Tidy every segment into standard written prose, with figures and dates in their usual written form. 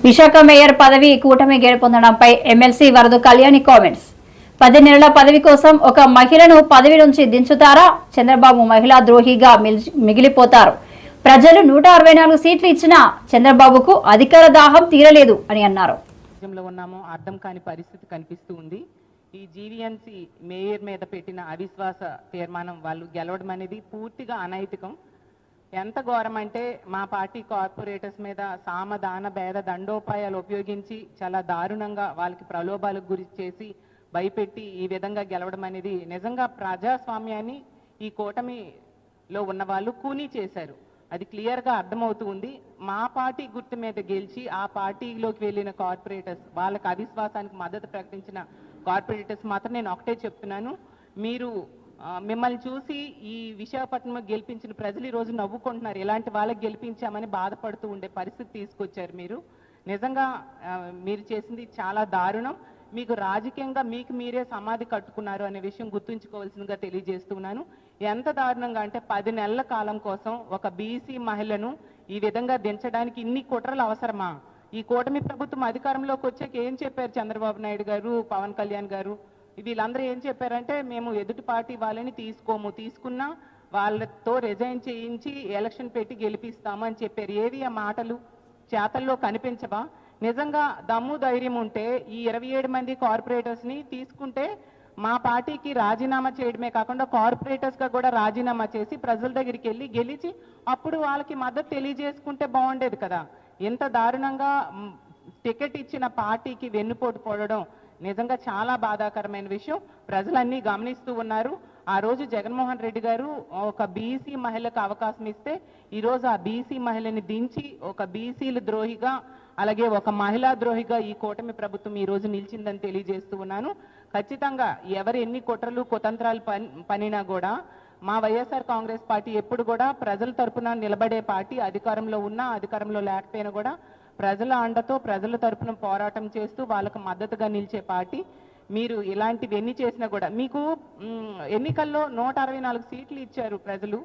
Visakha mayor పదవి కూటమి గెలుపొందడంపై MLC వరదు Kalyani comments. 10 నెలల పదవి కోసం ఒక మహిళను పదవి నుంచి దించుతారా? చంద్రబాబు మహిళా ద్రోహిగా మిగిలిపోతారు. ప్రజలు 164 సీట్లు ఇచ్చినా చంద్రబాబుకు అధికార దాహం తీరలేదు అని అన్నారు. అర్థం కాని పరిస్థితి కనిపిస్తూ ఉంది. ఈ జీవీఎంసీ మేయర్ మీద పెట్టిన అవిశ్వాస తీర్మానం వాళ్ళు గెలవడం అనేది పూర్తిగా అనైతికం. ఎంత ఘోరం అంటే మా పార్టీ కార్పొరేటర్స్ మీద సామదాన భేద దండోపాయాలు ఉపయోగించి చాలా దారుణంగా వాళ్ళకి ప్రలోభాలకు గురి చేసి భయపెట్టి ఈ విధంగా గెలవడం అనేది నిజంగా ప్రజాస్వామ్యాన్ని ఈ కూటమిలో ఉన్న వాళ్ళు కూనీ చేశారు. అది క్లియర్గా అర్థమవుతూ ఉంది. మా పార్టీ గుర్తు మీద గెలిచి ఆ పార్టీలోకి వెళ్ళిన కార్పొరేటర్స్ వాళ్ళకి అవిశ్వాసానికి మద్దతు ప్రకటించిన కార్పొరేటర్స్ మాత్రం నేను ఒకటే చెప్తున్నాను, మీరు మిమ్మల్ని చూసి ఈ విశాఖపట్నం గెలిపించిన ప్రజలు ఈరోజు నవ్వుకుంటున్నారు. ఇలాంటి వాళ్ళకి గెలిపించామని బాధపడుతూ ఉండే పరిస్థితి తీసుకొచ్చారు. మీరు నిజంగా మీరు చేసింది చాలా దారుణం. మీకు రాజకీయంగా మీకు మీరే సమాధి కట్టుకున్నారు అనే విషయం గుర్తుంచుకోవాల్సిందిగా తెలియజేస్తున్నాను. ఎంత దారుణంగా అంటే 10 నెలల కాలం కోసం ఒక బీసీ మహిళను ఈ విధంగా దించడానికి ఇన్ని కుట్రలు అవసరమా? ఈ కూటమి ప్రభుత్వం అధికారంలోకి వచ్చాక ఏం చెప్పారు చంద్రబాబు నాయుడు గారు, పవన్ కళ్యాణ్ గారు, వీళ్ళందరూ ఏం చెప్పారంటే మేము ఎదుటి పార్టీ వాళ్ళని తీసుకున్నా వాళ్ళతో రిజైన్ చేయించి ఎలక్షన్ పెట్టి గెలిపిస్తాము అని చెప్పారు. ఏవి ఆ మాటలు చేతల్లో కనిపించవా? నిజంగా దమ్ము ధైర్యం ఉంటే ఈ 27 మంది కార్పొరేటర్స్ని తీసుకుంటే మా పార్టీకి రాజీనామా చేయడమే కాకుండా కార్పొరేటర్స్గా కూడా రాజీనామా చేసి ప్రజల దగ్గరికి వెళ్ళి గెలిచి అప్పుడు వాళ్ళకి మద్దతు తెలియజేసుకుంటే బాగుండేది కదా. ఇంత దారుణంగా టికెట్ ఇచ్చిన పార్టీకి వెన్నుపోటు పోవడం నిజంగా చాలా బాధాకరమైన విషయం. ప్రజలన్నీ గమనిస్తూ ఉన్నారు. ఆ రోజు జగన్మోహన్ రెడ్డి గారు ఒక బీసీ మహిళకు అవకాశం ఇస్తే ఈరోజు ఆ బీసీ మహిళని దించి ఒక బీసీల ద్రోహిగా అలాగే ఒక మహిళా ద్రోహిగా ఈ కూటమి ప్రభుత్వం ఈరోజు నిలిచిందని తెలియజేస్తూ ఉన్నాను. ఖచ్చితంగా ఎవరు ఎన్ని కుట్రలు కుతంత్రాలు పనినా కూడా మా వైఎస్ఆర్ కాంగ్రెస్ పార్టీ ఎప్పుడు కూడా ప్రజల తరపున నిలబడే పార్టీ. అధికారంలో ఉన్నా అధికారంలో లేకపోయినా కూడా ప్రజల అండతో ప్రజల తరపున పోరాటం చేస్తూ వాళ్ళకు మద్దతుగా నిలిచే పార్టీ. మీరు ఇలాంటివి ఎన్ని చేసినా కూడా మీకు ఎన్నికల్లో 164 సీట్లు ఇచ్చారు ప్రజలు.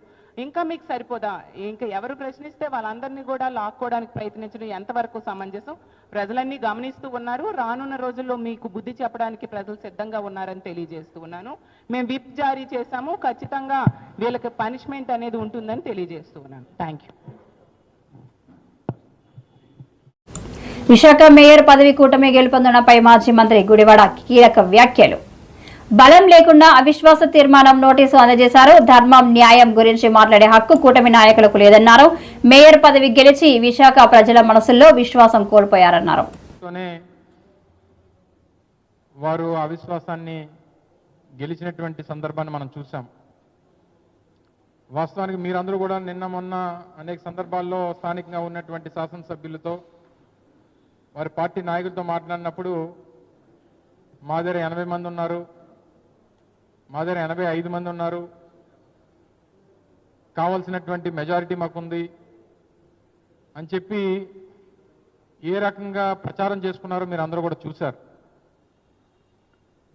ఇంకా మీకు సరిపోదా? ఇంకా ఎవరు ప్రశ్నిస్తే వాళ్ళందరినీ కూడా లాక్కోవడానికి ప్రయత్నించడం ఎంతవరకు సమంజసం? ప్రజలన్నీ గమనిస్తూ ఉన్నారు. రానున్న రోజుల్లో మీకు బుద్ధి చెప్పడానికి ప్రజలు సిద్ధంగా ఉన్నారని తెలియజేస్తూ ఉన్నాను. మేము విప్ జారీ చేశాము. ఖచ్చితంగా వీళ్ళకి పనిష్మెంట్ అనేది ఉంటుందని తెలియజేస్తూ ఉన్నాను. Thank you. విశాఖ మేయర్ పదవి కూటమి గెలుపొందడంపై మాజీ మంత్రి గుడివాడ కీలక వ్యాఖ్యలు. బలం లేకుండా అవిశ్వాస తీర్మానం నోటీసు అందజేశారు. ధర్మం న్యాయం గురించి మాట్లాడే హక్కు కూటమి నాయకులకు లేదన్నారు. మేయర్ పదవి గెలిచి విశాఖ ప్రజల మనసుల్లో విశ్వాసం కోల్పోయారన్నారు. వారు అవిశ్వాసాన్ని గెలిచినటువంటి సందర్భాన్ని మనం చూసాం. వాస్తవానికి మీరందరూ కూడా నిన్న మొన్న అనేక సందర్భాల్లో స్థానికంగా ఉన్నటువంటి శాసనసభ్యులతో వారి పార్టీ నాయకులతో మాట్లాడినప్పుడు మా దగ్గర 80 మంది ఉన్నారు, మా దగ్గర 85 మంది ఉన్నారు, కావాల్సినటువంటి మెజారిటీ మాకుంది అని చెప్పి ఏ రకంగా ప్రచారం చేసుకున్నారో మీరు అందరూ కూడా చూశారు.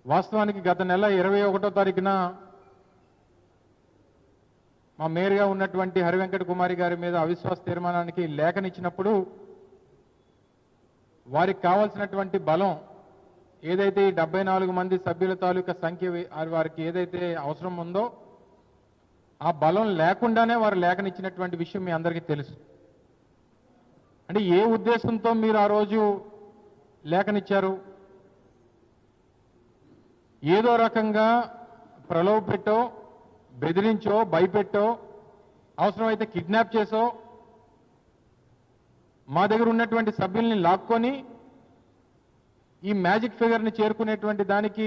వాస్తవానికి గత నెల 21వ తారీఖున మా మేయర్గా ఉన్నటువంటి హరివెంకట కుమారి గారి మీద అవిశ్వాస తీర్మానానికి లేఖనిచ్చినప్పుడు వారికి కావాల్సినటువంటి బలం ఏదైతే 74 మంది సభ్యుల తాలూకా సంఖ్య వారికి ఏదైతే అవసరం ఉందో ఆ బలం లేకుండానే వారు లేఖనిచ్చినటువంటి విషయం మీ అందరికీ తెలుసు. అంటే ఏ ఉద్దేశంతో మీరు ఆ రోజు లేఖనిచ్చారు? ఏదో రకంగా ప్రలోభ పెట్టో, బెదిరించో, భయపెట్టో, అవసరమైతే కిడ్నాప్ చేసో మా దగ్గర ఉన్నటువంటి సభ్యుల్ని లాక్కొని ఈ మ్యాజిక్ ఫిగర్ని చేరుకునేటువంటి దానికి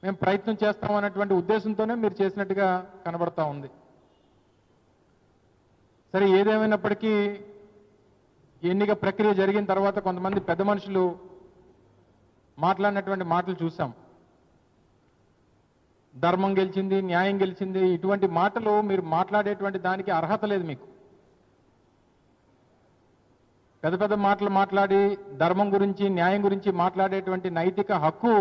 మేము ప్రయత్నం చేస్తామన్నటువంటి ఉద్దేశంతోనే మీరు చేసినట్టుగా కనబడతా ఉంది. సరే, ఏదేమైనప్పటికీ ఎన్నిక ప్రక్రియ జరిగిన తర్వాత కొంతమంది పెద్ద మనుషులు మాట్లాడినటువంటి మాటలు చూసాం. ధర్మం గెలిచింది, న్యాయం గెలిచింది, ఇటువంటి మాటలు మీరు మాట్లాడేటువంటి దానికి అర్హత లేదు. మీకు పెద్ద పెద్ద మాటలు మాట్లాడి ధర్మం గురించి న్యాయం గురించి మాట్లాడేటువంటి నైతిక హక్కు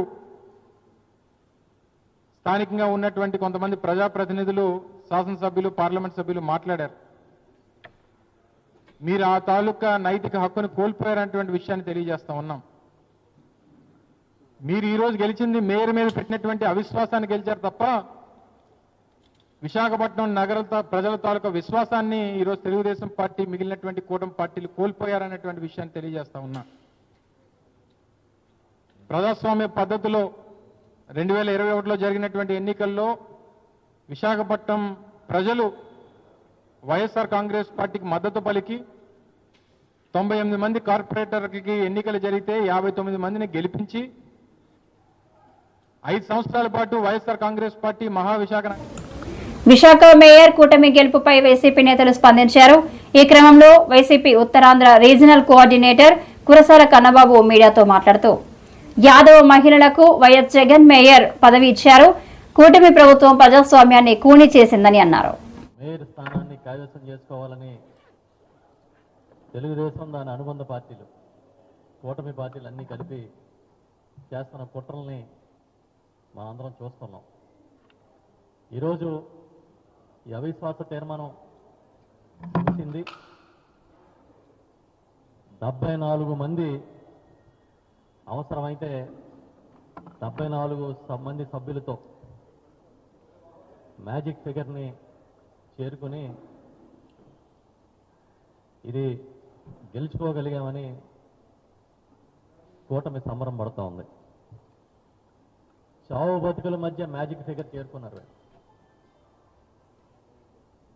స్థానికంగా ఉన్నటువంటి కొంతమంది ప్రజాప్రతినిధులు, శాసనసభ్యులు, పార్లమెంట్ సభ్యులు మాట్లాడారు. మీరు ఆ తాలూకా నైతిక హక్కును కోల్పోయారనేటువంటి విషయాన్ని తెలియజేస్తా ఉన్నాం. మీరు ఈరోజు గెలిచింది మేయర్ మీద పెట్టినటువంటి అవిశ్వాసాన్ని గెలిచారు తప్ప విశాఖపట్నం నగర ప్రజల తాలూకా విశ్వాసాన్ని ఈరోజు తెలుగుదేశం పార్టీ మిగిలినటువంటి కూటమి పార్టీలు కోల్పోయారనేటువంటి విషయాన్ని తెలియజేస్తా ఉన్నా. ప్రజాస్వామ్య పద్ధతిలో 2021లో జరిగినటువంటి ఎన్నికల్లో విశాఖపట్నం ప్రజలు వైఎస్ఆర్ కాంగ్రెస్ పార్టీకి మద్దతు పలికి 98 మంది కార్పొరేటర్కి ఎన్నికలు జరిగితే 59 మందిని గెలిపించి 5 సంవత్సరాల పాటు వైఎస్ఆర్ కాంగ్రెస్ పార్టీ విశాఖ మేయర్ కూటమి గెలుపుపై వైసీపీ నేతలు స్పందించారు. ఈ క్రమంలో YCP Uttarandhra regional coordinator Kurasala Kannababu మీడియాతో మాట్లాడుతూ యాదవ మహిళలకు వైఎస్ జగన్ మేయర్ పదవి ఇచ్చారు. కూటమి ప్రభుత్వం ప్రజాస్వామ్యాన్ని కూని చేసిందని అన్నారు. మేయర్ స్థానాన్ని కైవసం చేసుకోవాలని తెలుగుదేశం దాని అనుబంధ పార్టీలు కూటమి పార్టీలు అన్నీ కలిపి చేస్తున్న కుట్రల్ని మనందరం చూస్తున్నాం. ఈరోజు ఈ అవిశ్వాస తీర్మానం ముగిసింది. 74 మంది అవసరమైతే 74 మంది సభ్యులతో మ్యాజిక్ ఫిగర్ని చేరుకుని ఇది గెలుచుకోగలిగామని కూటమి సంబరం పడుతూ ఉంది. చావు బతుకుల మధ్య మ్యాజిక్ ఫిగర్ చేరుకున్నారు.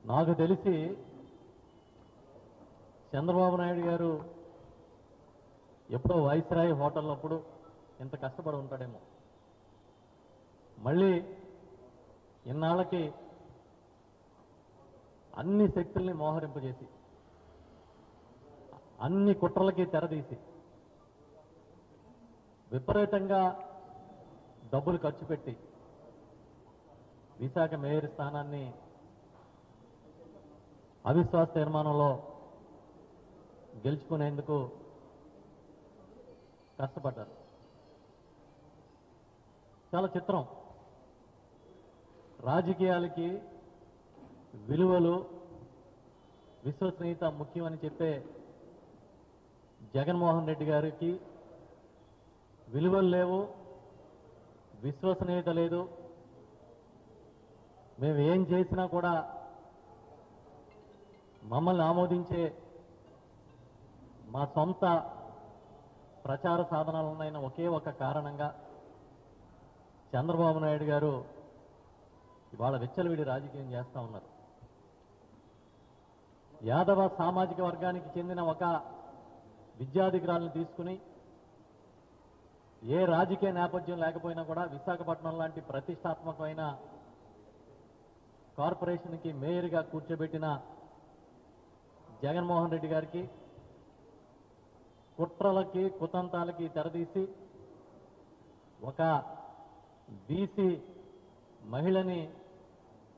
నాకు తెలిసి చంద్రబాబు నాయుడు గారు ఎప్పుడో వైస్రాయ్ హోటల్నప్పుడు ఇంత కష్టపడి ఉంటాడేమో. మళ్ళీ ఇన్నాళ్ళకి అన్ని శక్తుల్ని మోహరింపజేసి అన్ని కుట్రలకి తెరదీసి విపరీతంగా డబ్బులు ఖర్చు పెట్టి విశాఖ మేయర్ స్థానాన్ని అవిశ్వాస తీర్మానంలో గెలుచుకునేందుకు కష్టపడ్డారు. చాలా చిత్రం. రాజకీయాలకి విలువలు విశ్వసనీయత ముఖ్యమని చెప్పే జగన్మోహన్ రెడ్డి గారికి విలువలు లేవు, విశ్వసనీయత లేదు. మేము ఏం చేసినా కూడా మమ్మల్ని ఆమోదించే మా సొంత ప్రచార సాధనాలు ఉన్నాయన్న ఒకే ఒక కారణంగా చంద్రబాబు నాయుడు గారు ఇవాళ విచ్చలవిడి రాజకీయం చేస్తూ ఉన్నారు. యాదవ సామాజిక వర్గానికి చెందిన ఒక విద్యాధికారులను తీసుకుని ఏ రాజకీయ నేపథ్యం లేకపోయినా కూడా విశాఖపట్నం లాంటి ప్రతిష్టాత్మకమైన కార్పొరేషన్కి మేయర్గా కూర్చోబెట్టిన జగన్మోహన్ రెడ్డి గారికి కుట్రలకి కుతంత్రాలకి తెరదీసి ఒక బీసీ మహిళని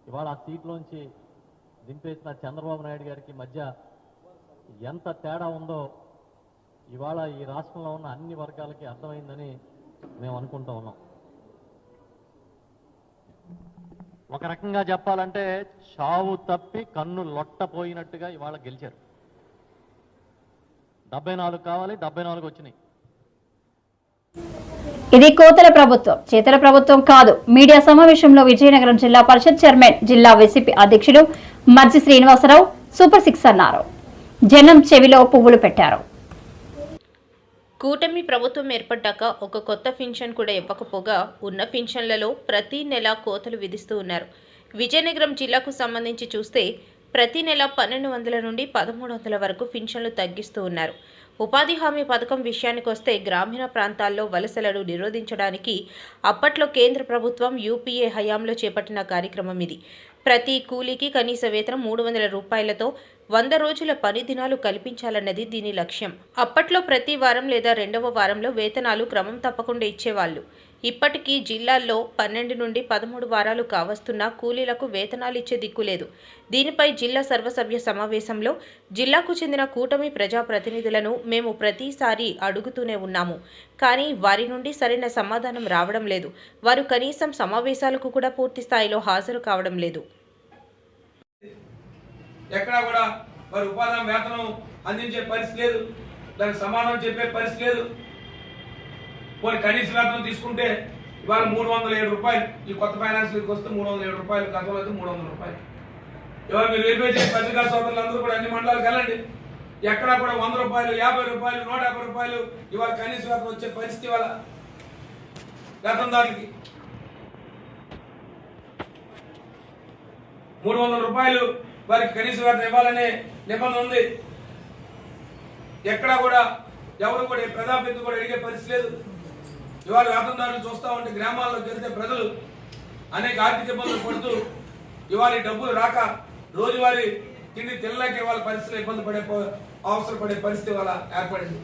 ఇవాళ ఆ సీట్లోంచి దింపేసిన చంద్రబాబు నాయుడు గారికి మధ్య ఎంత తేడా ఉందో ఇవాళ ఈ రాష్ట్రంలో ఉన్న అన్ని వర్గాలకి అర్థమైందని మేము అనుకుంటూ ఉన్నాం. ఒక రకంగా చెప్పాలంటే చావు తప్పి కన్ను లొట్టపోయినట్టుగా ఇవాళ గెలిచారు. 74 కావాలి, 74 వచ్చినాయి. ఇది కోతల ప్రభుత్వం, చేతల ప్రభుత్వం కాదు. మీడియా సమావేశంలో విజయనగరం జిల్లా పరిషత్ చైర్మన్, జిల్లా వైసీపీ అధ్యక్షుడు మజ్జి శ్రీనివాసరావు సూపర్ 6 అన్నారు. జనం చెవిలో పువ్వులు పెట్టారు. కూటమి ప్రభుత్వం ఏర్పడ్డాక ఒక కొత్త పింఛన్ కూడా ఇవ్వకపోగా ఉన్న పింఛన్లలో ప్రతి నెల కోతలు విధిస్తూ ఉన్నారు. విజయనగరం జిల్లాకు సంబంధించి చూస్తే ప్రతి నెల 1200 నుండి 1300 వరకు పింఛన్లు తగ్గిస్తూ ఉన్నారు. ఉపాధి హామీ పథకం విషయానికి వస్తే గ్రామీణ ప్రాంతాల్లో వలసలను నిరోధించడానికి అప్పట్లో కేంద్ర ప్రభుత్వం యూపీఏ హయాంలో చేపట్టిన కార్యక్రమం ఇది. ప్రతి కూలీకి కనీస వేతనం 300 రూపాయలతో 100 రోజుల పని దినాలు కల్పించాలన్నది దీని లక్ష్యం. అప్పట్లో ప్రతి వారం లేదా 2వ వారంలో వేతనాలు క్రమం తప్పకుండా ఇచ్చేవాళ్లు. ఇప్పటికీ జిల్లాల్లో 12 నుండి 13 వారాలు కావస్తున్నా కూలీలకు వేతనాలు ఇచ్చే దిక్కులేదు. దీనిపై జిల్లా సర్వసభ్య సమావేశంలో జిల్లాకు చెందిన కూటమి ప్రజాప్రతినిధులను మేము ప్రతిసారి అడుగుతూనే ఉన్నాము. కానీ వారి నుండి సరైన సమాధానం రావడం లేదు. వారు కనీసం సమావేశాలకు కూడా పూర్తి స్థాయిలో హాజరు కావడం లేదు. ఎక్కడా కూడా వారి ఉపాధి హామీ వేతనం అందించే పరిస్థితి లేదు, దానికి సమాధానం చెప్పే పరిస్థితి లేదు. పోనీ కనీస వేతనం తీసుకుంటే ఇవాళ 307 రూపాయలు, ఈ కొత్త ఫైనాన్షియల్కి వస్తే 307 రూపాయలు, గతంలో అయితే 300 రూపాయలు. ఇవాళ మీరు వెరిఫై చేసే పత్రికా సోదరులందరూ కూడా అన్ని మండలాలకు వెళ్ళండి, ఎక్కడా కూడా 100 రూపాయలు, 50 రూపాయలు, 150 రూపాయలు ఇవాళ కనీస వేతనం వచ్చే పరిస్థితి ఇవాళ వేతనదారులకి. 300 రూపాయలు వారికి కనీస వేతనం ఇవ్వాలనే నిబంధన ఉంది. ఎక్కడా కూడా ఎవరు కూడా ప్రజాప్రతినిధి కూడా అడిగే పరిస్థితి లేదు. ఇవాళ వేతనదారులు చూస్తూ ఉంటే గ్రామాల్లోకి వెళ్తే ప్రజలు అనేక ఆర్థిక ఇబ్బందులు పడుతూ ఇవాళ డబ్బులు రాక రోజువారీ తిండి తినలేక ఇవాళ పరిస్థితులు ఇబ్బంది పడే అవసరపడే పరిస్థితి ఇవాళ ఏర్పడింది.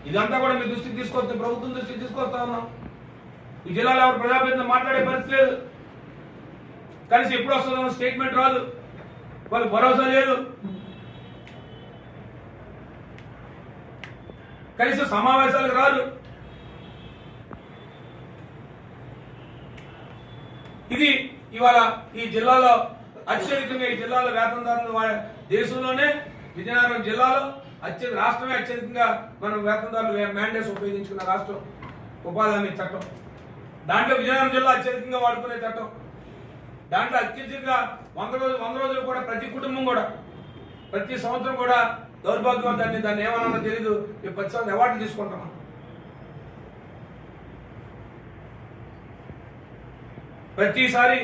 ఇదంతా కూడా మీ దృష్టికి తీసుకొస్తే, ప్రభుత్వం దృష్టికి తీసుకొస్తా ఉన్నాం. ఈ జిల్లాలో ఎవరు ప్రజాప్రతినిధులు మాట్లాడే పరిస్థితి లేదు. కలిసి ఎప్పుడు వస్తుందో స్టేట్మెంట్ రాదు, వాళ్ళకి భరోసా లేదు, కనీసం సమావేశాలకు రాదు. ఇది ఇవాళ ఈ జిల్లాలో అత్యధికంగా, ఈ జిల్లాలో వేతనదారులు దేశంలోనే విజయనగరం జిల్లాలో రాష్ట్రమే అత్యధికంగా మనం వేతనదారులు మ్యాండేట్స్ ఉపయోగించుకున్న రాష్ట్రం ఉపాధి హామీ చట్టం. దాంట్లో విజయనగరం జిల్లా అత్యధికంగా వాడుకునే చట్టం. దాంట్లో అత్యధికంగా 100 రోజులు కూడా ప్రతి కుటుంబం కూడా ప్రతి సంవత్సరం కూడా దౌర్భాగ్యవంతాన్ని దాన్ని ఏమన్నా తెలీదు, 10 సంవత్సరాలు అవార్డులు తీసుకుంటాం. ప్రతిసారి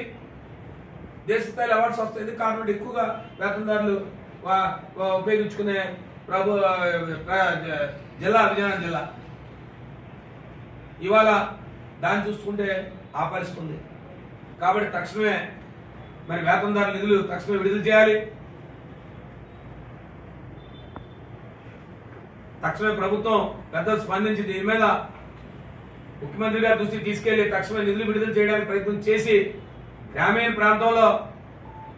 దేశ స్థాయిలో అవార్డ్స్ వస్తాయి. కారణం ఎక్కువగా వేతనదారులు ఉపయోగించుకునే జిల్లా విజయనగరం జిల్లా. ఇవాళ దాన్ని చూసుకుంటే ఆ పరిస్థితి ఉంది. కాబట్టి తక్షణమే మరి వేతనదారుల నిధులు తక్షణమే విడుదల చేయాలి. తక్షణమే ప్రభుత్వం పెద్దలు స్పందించి దీని మీద ముఖ్యమంత్రి గారి దృష్టికి తీసుకెళ్లి తక్షణమే నిధులు విడుదల చేయడానికి ప్రయత్నం చేసి గ్రామీణ ప్రాంతంలో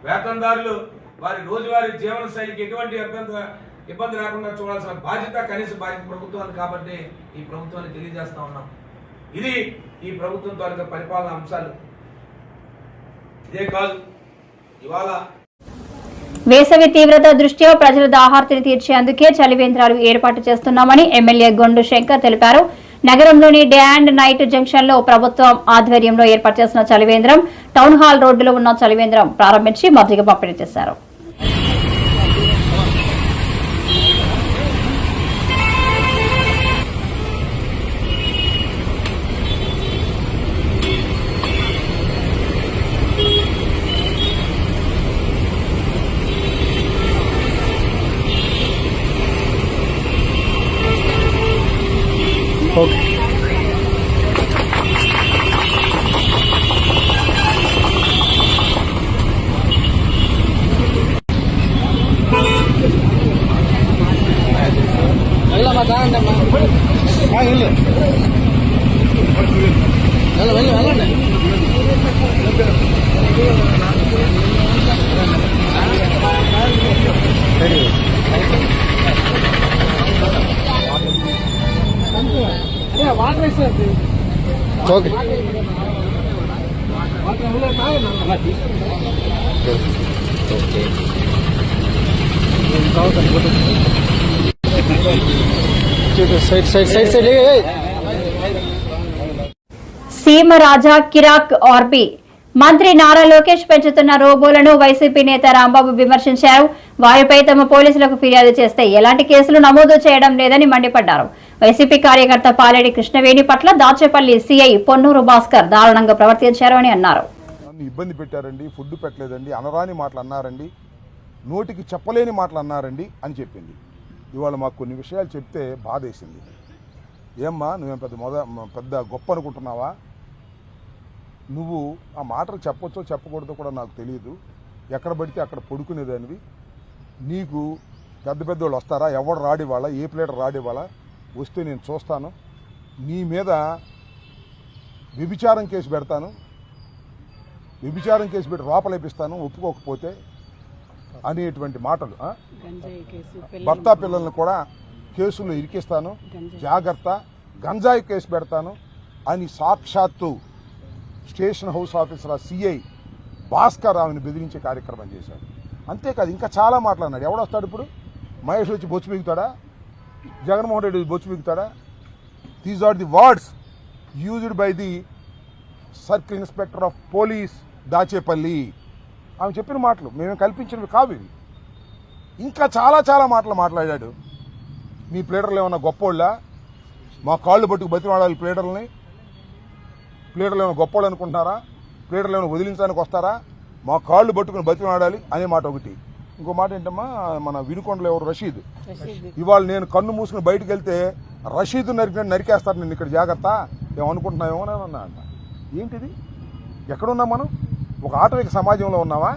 వేతనదారులు వారి రోజువారీ జీవన శైలికి ఎటువంటి ఇబ్బంది రాకుండా చూడాల్సిన బాధ్యత, కనీస బాధ్యత ప్రభుత్వానికి. కాబట్టి ఈ ప్రభుత్వాన్ని తెలియజేస్తా ఉన్నాం. ఇది ఈ ప్రభుత్వం తాలూకా పరిపాలన అంశాలు. ఇదే కాదు, ఇవాళ వేసవి తీవ్రత దృష్ట్యా ప్రజల దాహార్తిని తీర్చేందుకే చలివేంద్రాలు ఏర్పాటు చేస్తున్నామని ఎమ్మెల్యే గొండు శంకర్ తెలిపారు. నగరంలోని డే అండ్ నైట్ జంక్షన్ లో ప్రభుత్వం ఆధ్వర్యంలో ఏర్పాటు చేసిన చలివేంద్రం టౌన్ హాల్ రోడ్డులో ఉన్న చలివేంద్రం ప్రారంభించి మజ్జిగ పంపిణీ చేశారు. ఓకే సీమ రాజా కిరాక్ ఆర్పి మంత్రి నారా లోకేష్ పెంచుతున్న రోబోలను వైసీపీ నేత రాంబాబు విమర్శించారు. వారిపై తమ పోలీసులకు ఫిర్యాదు చేస్తే ఎలాంటి కేసులు నమోదు చేయడం లేదని మండిపడ్డారు. వైసీపీ కార్యకర్త పాలేడి కృష్ణవేణి పట్ల దాచేపల్లి సీఐ పొన్నూరు భాస్కర్ దారుణంగా ప్రవర్తించారు అని అన్నారు. ఇబ్బంది పెట్టారండి, ఫుడ్ పెట్టలేదండి, అనరాని మాటలు అన్నారండి, నోటికి చెప్పలేని మాటలు అన్నారండి అని చెప్పింది. ఇవాళ మాకు కొన్ని విషయాలు చెప్తే బాధేసింది. ఏమ్మా నువ్వేం పెద్ద గొప్ప అనుకుంటున్నావా? నువ్వు ఆ మాటలు చెప్పొచ్చో చెప్పకూడదో కూడా నాకు తెలియదు. ఎక్కడ పడితే అక్కడ పడుకునేదానివి. నీకు పెద్ద పెద్దోళ్ళు వస్తారా? ఎవడు రాడివాళ్ళ, ఏ ప్లేటర్ రాడివాళ్ళ? వస్తే నేను చూస్తాను. నీ మీద వ్యభిచారం కేసు పెడతాను, వ్యభిచారం కేసు పెట్టి లోపలేపిస్తాను ఒప్పుకోకపోతే అనేటువంటి మాటలు. భర్త పిల్లల్ని కూడా కేసుల్లో ఇరికిస్తాను, జాగ్రత్త, గంజాయి కేసు పెడతాను అని సాక్షాత్తు station house officer CI Bhaskar రావుని బెదిరించే కార్యక్రమం చేశాడు. అంతేకాదు ఇంకా చాలా మాట్లాడినాడు. ఎవడొస్తాడు ఇప్పుడు? మహేష్ వచ్చి బొచ్చు బిగుతాడా? జగన్మోహన్ రెడ్డి బొచ్చు బిగుతాడా? These are the words used by the circle inspector of police Dachepalli. ఆమె చెప్పిన మాటలు మేము కల్పించినవి కావు ఇవి. ఇంకా చాలా చాలా మాటలు మాట్లాడాడు. మీ ప్లేడర్లు ఏమన్నా గొప్పోళ్ళ? మా కాళ్ళు పట్టుకు బతిమాడాలి ప్లేడర్లని? ప్లేడర్లు ఏమైనా గొప్పోళ్ళు అనుకుంటున్నారా? ప్లేడర్లు ఏమైనా వదిలించడానికి వస్తారా? మా కాళ్ళు పట్టుకుని బతిమాడాలి అనే మాట ఒకటి. ఇంకో మాట ఏంటమ్మా, మన వినుకొండలో ఎవరు రషీద్, ఇవాళ నేను కన్ను మూసుకుని బయటకు వెళ్తే రషీద్ నరికేస్తారు నేను ఇక్కడ జాగ్రత్త ఏమనుకుంటున్నామేమో అన్నా అంట. ఏంటిది? ఎక్కడున్నాం మనం? ఒక ఆటవిక సమాజంలో ఉన్నావా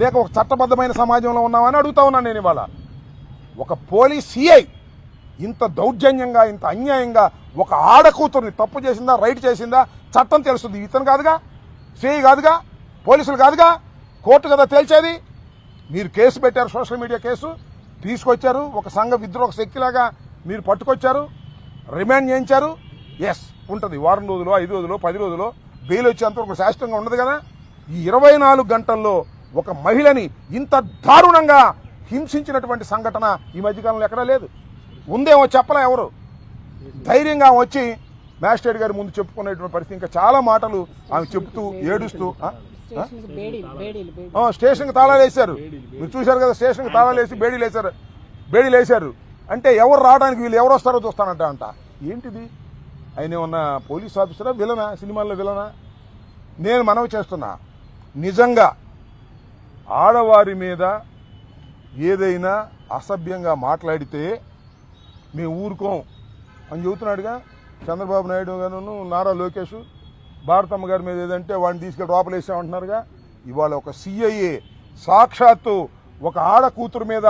లేక ఒక చట్టబద్ధమైన సమాజంలో ఉన్నావా అని అడుగుతా ఉన్నాను నేను. ఇవాళ ఒక పోలీస్ సిఐ ఇంత దౌర్జన్యంగా ఇంత అన్యాయంగా ఒక ఆడకూతుర్ని తప్పు చేసిందా రైట్ చేసిందా చట్టం తెలుస్తుంది. ఇతను కాదుగా, సిఐ కాదుగా, పోలీసులు కాదుగా, కోర్టు కదా తేల్చేది. మీరు కేసు పెట్టారు, సోషల్ మీడియా కేసు తీసుకొచ్చారు, ఒక సంఘ విద్రోహ శక్తిలాగా మీరు పట్టుకొచ్చారు, రిమాండ్ చేయించారు. ఎస్ ఉంటుంది, వారం రోజులు 5 రోజులు 10 రోజులు బెయిల్ వచ్చేంతవరకు శాశ్వతంగా ఉండదు కదా. ఈ 24 గంటల్లో ఒక మహిళని ఇంత దారుణంగా హింసించినటువంటి సంఘటన ఈ మధ్యకాలంలో ఎక్కడా లేదు. ఉందేమో చెప్పలే ఎవరు. ధైర్యంగా వచ్చి మ్యాజిస్ట్రేట్ గారి ముందు చెప్పుకునేటువంటి పరిస్థితి. ఇంకా చాలా మాటలు ఆమె చెప్తూ ఏడుస్తూ స్టేషన్కి తాళాలు వేశారు. మీరు చూశారు కదా, స్టేషన్కి తాళాలు వేసి బేడీలు వేశారు. అంటే ఎవరు రావడానికి వీళ్ళు ఎవరు వస్తారో చూస్తానంట అంట. ఏంటిది? ఆయన ఏమన్నా పోలీస్ ఆఫీసరా, విలనా? సినిమాల్లో విలనా? నేను మనవి చేస్తున్నా, నిజంగా ఆడవారి మీద ఏదైనా అసభ్యంగా మాట్లాడితే మేము ఊరుకోం అని చెబుతున్నాడుగా చంద్రబాబు నాయుడు గారు, నారా లోకేష్. భారతమ్మ గారి మీద ఏదంటే వాడిని తీసుకెళ్ళి లోపలేసామంటున్నారుగా. ఇవాళ ఒక సిఐఏ సాక్షాత్తు ఒక ఆడ కూతురు మీద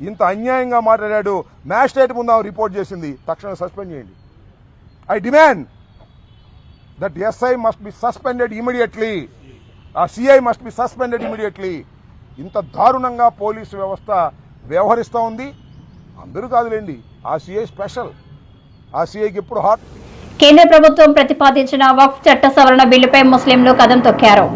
ఇంత అన్యాయంగా మాట్లాడాడు. మ్యాజిస్ట్రేట్ ముందు ఆమె రిపోర్ట్ చేసింది. తక్షణం సస్పెండ్ చేయండి. I demand that SI must be suspended immediately. ఆ CI must be suspended immediately. ఇంత దారుణంగా పోలీసు వ్యవస్థ వ్యవహరిస్తూ ఉంది. అందరూ కాదులేండి, ఆ సిఐ స్పెషల్. ఆ సిఐకి ఎప్పుడు హాట్. కేంద్ర ప్రభుత్వం ప్రతిపాదించిన వక్ఫ్ చట్ట సవరణ బిల్లుపై ముస్లింలు కదం తొక్కారు.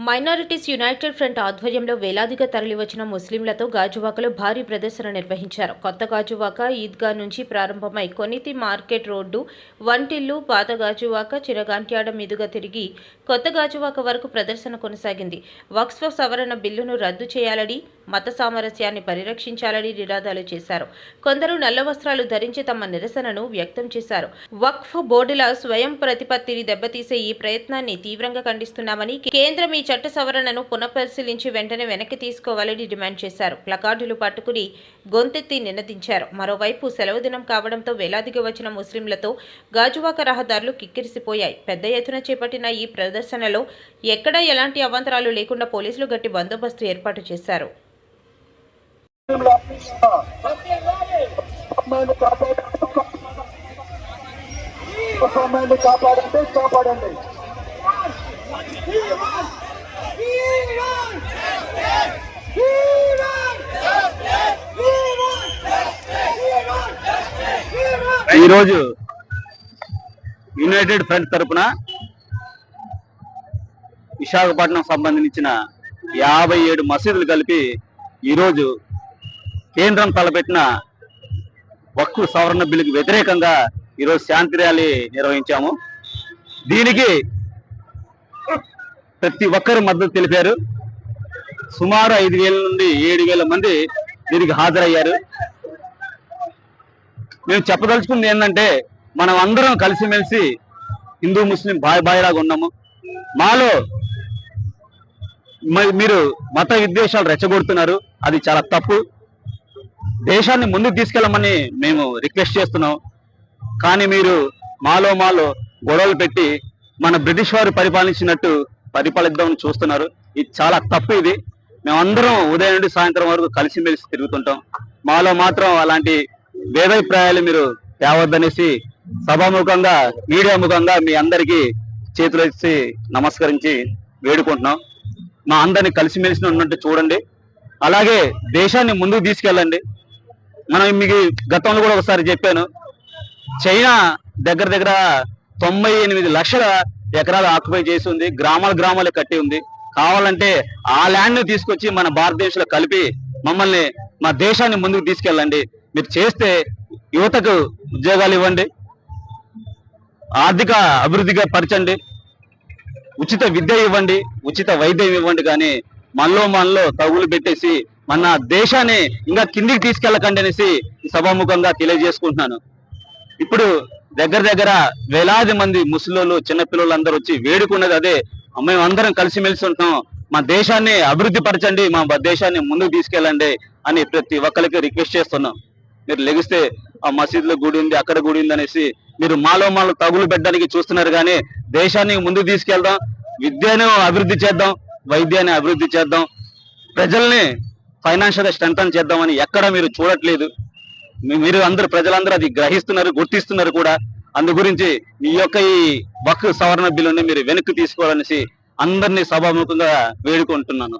మైనారిటీస్ యునైటెడ్ ఫ్రంట్ ఆధ్వర్యంలో వేలాదిగా తరలివచ్చిన ముస్లింలతో గాజువాకలో భారీ ప్రదర్శన నిర్వహించారు. కొత్త గాజువాక ఈద్గా నుంచి ప్రారంభమై కొనితి మార్కెట్ రోడ్డు, వంటిల్లు, పాత గాజువాక, చిరగాంట్యాడ మీదుగా తిరిగి కొత్త గాజువాక వరకు ప్రదర్శన కొనసాగింది. వక్ఫ్ సవరణ బిల్లును రద్దు చేయాలని, మత సామరస్యాన్ని పరిరక్షించాలని నినాదాలు చేశారు. కొందరు నల్ల వస్త్రాలు ధరించి తమ నిరసనను వ్యక్తం చేశారు. వక్ఫ్ బోర్డుల స్వయం ప్రతిపత్తిని దెబ్బతీసే ఈ ప్రయత్నాన్ని తీవ్రంగా ఖండిస్తున్నామని, కేంద్రం ఈ చట్ట సవరణను పునఃపరిశీలించి వెంటనే వెనక్కి తీసుకోవాలని డిమాండ్ చేశారు. ప్లకార్డులు పట్టుకుని గొంతెత్తి నినదించారు. మరోవైపు సెలవు దినం కావడంతో వేలాదిగా వచ్చిన ముస్లింలతో గాజువాక రహదారులు కిక్కిరిసిపోయాయి. పెద్ద ఎత్తున చేపట్టిన ఈ ప్రదర్శనలో ఎక్కడా ఎలాంటి అవాంతరాలు లేకుండా పోలీసులు గట్టి బందోబస్తు ఏర్పాటు చేశారు. కాపాడండి. ఈరోజు యునైటెడ్ ఫ్రంట్ తరపున విశాఖపట్నం సంబంధించిన 57 మసీదులు కలిపి ఈరోజు కేంద్రం తలపెట్టిన వక్ఫ్ సవరణ బిల్లుకి వ్యతిరేకంగా ఈరోజు శాంతి ర్యాలీ నిర్వహించాము. దీనికి ప్రతి ఒక్కరు మద్దతు తెలిపారు. సుమారు 5,000 నుండి 7,000 మంది దీనికి హాజరయ్యారు. మేము చెప్పదలుచుకుంది ఏంటంటే, మనం అందరం కలిసిమెలిసి హిందూ ముస్లిం బాయిలాగా ఉన్నాము. మాలో మీరు మత విద్వేషాలు రెచ్చగొడుతున్నారు, అది చాలా తప్పు. దేశాన్ని ముందుకు తీసుకెళ్ళమని మేము రిక్వెస్ట్ చేస్తున్నాం. కానీ మీరు మాలో గొడవలు పెట్టి మన బ్రిటిష్ వారు పరిపాలించినట్టు పరిపాలిద్దామని చూస్తున్నారు. ఇది చాలా తప్పు. ఇది మేమందరం ఉదయం నుండి సాయంత్రం వరకు కలిసిమెలిసి తిరుగుతుంటాం. మాలో మాత్రం అలాంటి భేదాభిప్రాయాలు మీరు తేవద్దనేసి సభాముఖంగా మీడియా ముఖంగా మీ అందరికీ చేతులు ఇచ్చి నమస్కరించి వేడుకుంటున్నాం. మా అందరినీ కలిసిమెలిసి ఉన్నట్టు చూడండి. అలాగే దేశాన్ని ముందుకు తీసుకెళ్ళండి. మనం మీకు గతంలో కూడా ఒకసారి చెప్పాను, చైనా దగ్గర 98 లక్షల ఎకరాలు ఆక్యుపై చేసి ఉంది. గ్రామాలు కట్టి ఉంది. కావాలంటే ఆ ల్యాండ్ ని తీసుకొచ్చి మన భారతదేశంలో కలిపి మమ్మల్ని మా దేశాన్ని ముందుకు తీసుకెళ్ళండి. మీరు చేస్తే యువతకు ఉద్యోగాలు ఇవ్వండి, ఆర్థిక అభివృద్ధిగా పరచండి, ఉచిత విద్య ఇవ్వండి, ఉచిత వైద్యం ఇవ్వండి. కానీ మనలో తగులు పెట్టేసి మన దేశాన్ని ఇంకా కిందికి తీసుకెళ్ళకండి అనేసి సభాముఖంగా తెలియజేసుకుంటున్నాను. ఇప్పుడు దగ్గర వేలాది మంది ముసలోళ్ళు చిన్నపిల్లలు అందరూ వచ్చి వేడుకున్నది అదే, మేము అందరం కలిసిమెలిసి ఉంటున్నాం, మా దేశాన్ని అభివృద్ధి పరచండి, మా దేశాన్ని ముందుకు తీసుకెళ్ళండి అని ప్రతి ఒక్కరికి రిక్వెస్ట్ చేస్తున్నాం. మీరు లెగిస్తే ఆ మసీదులో గుడి ఉంది, అక్కడ గుడి ఉంది అనేసి మీరు మాలో తగులు పెట్టడానికి చూస్తున్నారు. కానీ దేశాన్ని ముందుకు తీసుకెళ్దాం, విద్యను అభివృద్ధి చేద్దాం, వైద్యాన్ని అభివృద్ధి చేద్దాం, ప్రజల్ని ఫైనాన్షియల్ గా స్ట్రెంథన్ చేద్దామని ఎక్కడ మీరు చూడట్లేదు. మీరు ప్రజలందరూ అది గ్రహిస్తున్నారు, గుర్తిస్తున్నారు కూడా. అందు గురించి ఈ వక్ఫ్ సవరణ బిల్లుని మీరు వెనక్కి తీసుకోవాలనేసి అందరినీ సభాముఖంగా వేడుకుంటున్నాను.